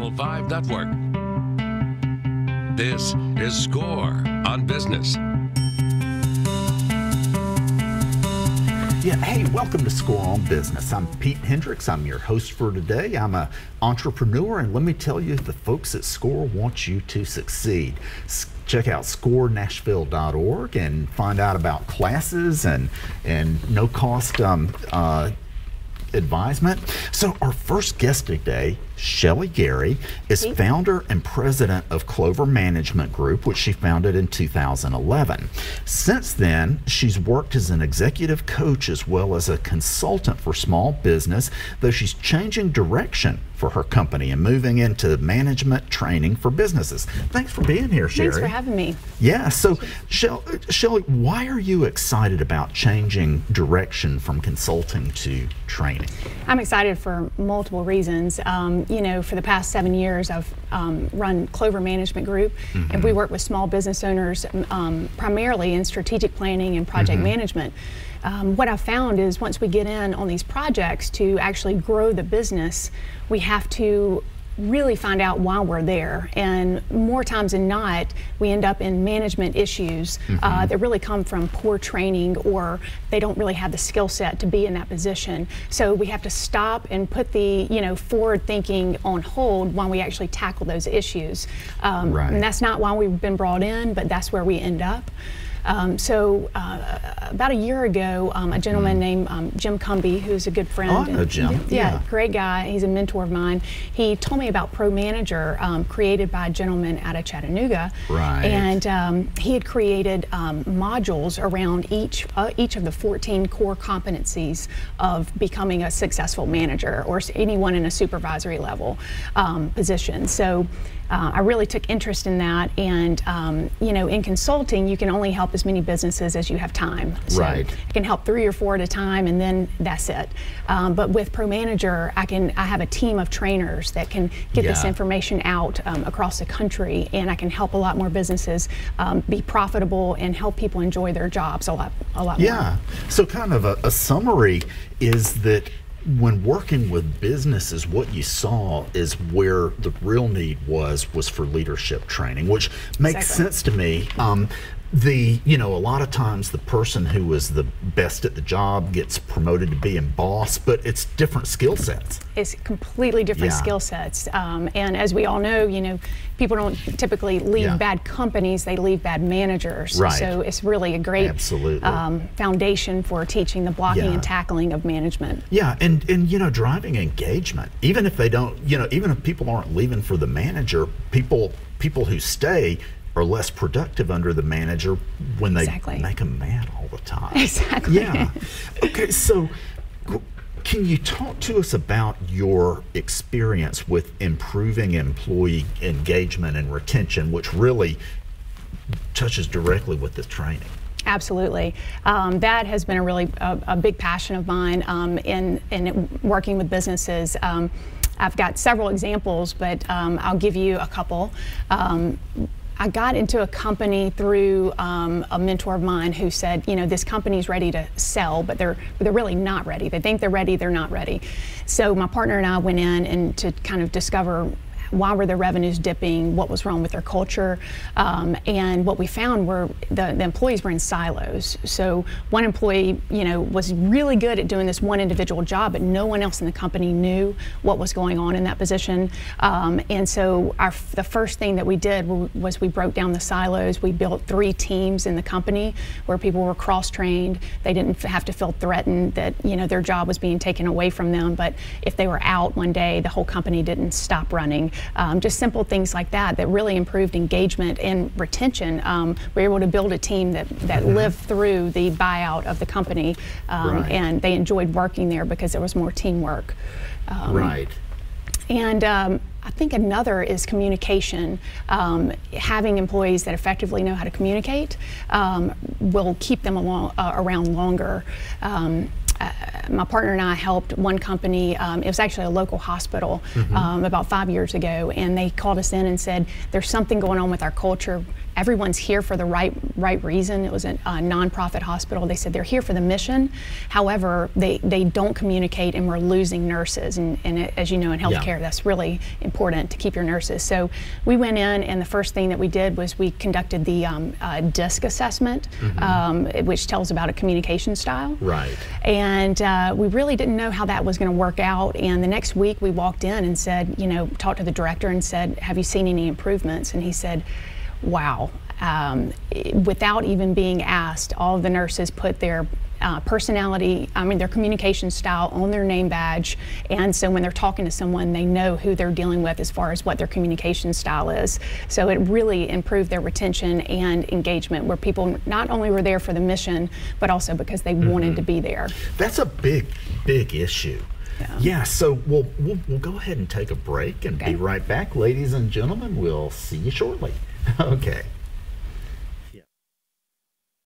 Channel 5 Network. This is Score on Business. Yeah, hey, welcome to Score on Business. I'm Pete Hendricks. I'm your host for today. I'm an entrepreneur, and let me tell you, the folks at Score want you to succeed. Check out scorenashville.org and find out about classes and no-cost advisement. So our first guest today, Shelly Gary, is founder and president of Clover Management Group, which she founded in 2011. Since then, she's worked as an executive coach as well as a consultant for small business, though she's changing direction for her company and moving into management training for businesses. Thanks for being here, Shelly. Thanks for having me. Yeah, so Shelly, why are you excited about changing direction from consulting to training? I'm excited for multiple reasons. You know, for the past 7 years, I've run Clover Management Group, and we work with small business owners primarily in strategic planning and project management. What I've found is once we get in on these projects to actually grow the business, we have to really find out why we're there, and more times than not we end up in management issues that really come from poor training, or they don't really have the skill set to be in that position. So we have to stop and put the forward thinking on hold while we actually tackle those issues. And that's not why we've been brought in, but that's where we end up. About a year ago, a gentleman named Jim Cumby, who's a good friend. Oh, I know Jim. Yeah, great guy. He's a mentor of mine. He told me about Pro Manager, created by a gentleman out of Chattanooga. Right. And he had created modules around each of the 14 core competencies of becoming a successful manager or anyone in a supervisory level position. So I really took interest in that, and in consulting, you can only help as many businesses as you have time. So I can help 3 or 4 at a time, and then that's it. But with Pro Manager, I have a team of trainers that can get this information out across the country, and I can help a lot more businesses be profitable and help people enjoy their jobs a lot more. Yeah. So kind of a summary is that when working with businesses, what you saw is where the real need was for leadership training, which makes sense to me. A lot of times the person who was the best at the job gets promoted to being boss, but it's different skill sets. It's completely different skill sets. And as we all know, people don't typically leave bad companies, they leave bad managers. Right. So it's really a great foundation for teaching the blocking and tackling of management. Yeah, and driving engagement. Even if they don't, even if people aren't leaving for the manager, people who stay are less productive under the manager when they make them mad all the time. Exactly. Yeah. Okay, so can you talk to us about your experience with improving employee engagement and retention, which really touches directly with this training? Absolutely. That has been a really a big passion of mine in working with businesses. I've got several examples, but I'll give you a couple. I got into a company through a mentor of mine who said, this company's ready to sell, but they're really not ready. They think they're ready, they're not ready. So my partner and I went in and to kind of discover why were their revenues dipping, what was wrong with their culture, and what we found were the employees were in silos. So one employee, was really good at doing this one individual job, but no one else in the company knew what was going on in that position. And so the first thing that we did was we broke down the silos. We built 3 teams in the company where people were cross-trained. They didn't have to feel threatened that their job was being taken away from them, but if they were out one day, the whole company didn't stop running. Just simple things like that really improved engagement and retention. We were able to build a team that lived through the buyout of the company, and they enjoyed working there because there was more teamwork. And I think another is communication. Having employees that effectively know how to communicate will keep them around longer. My partner and I helped one company, it was actually a local hospital, about 5 years ago, and they called us in and said, there's something going on with our culture. everyone's here for the right reason. It was a nonprofit hospital. They said they're here for the mission. However, they don't communicate, and we're losing nurses. And as you know, in healthcare, that's really important to keep your nurses. So we went in, and the first thing that we did was we conducted the DISC assessment, which tells about a communication style. Right. And we really didn't know how that was going to work out. And the next week we walked in and said, talked to the director and said, have you seen any improvements? And he said, wow. Without even being asked, all of the nurses put their their communication style on their name badge, and so when they're talking to someone, they know who they're dealing with as far as what their communication style is. So it really improved their retention and engagement, where people not only were there for the mission, but also because they wanted to be there. That's a big issue. Yeah, so we'll go ahead and take a break and be right back. Ladies and gentlemen, we'll see you shortly. Okay.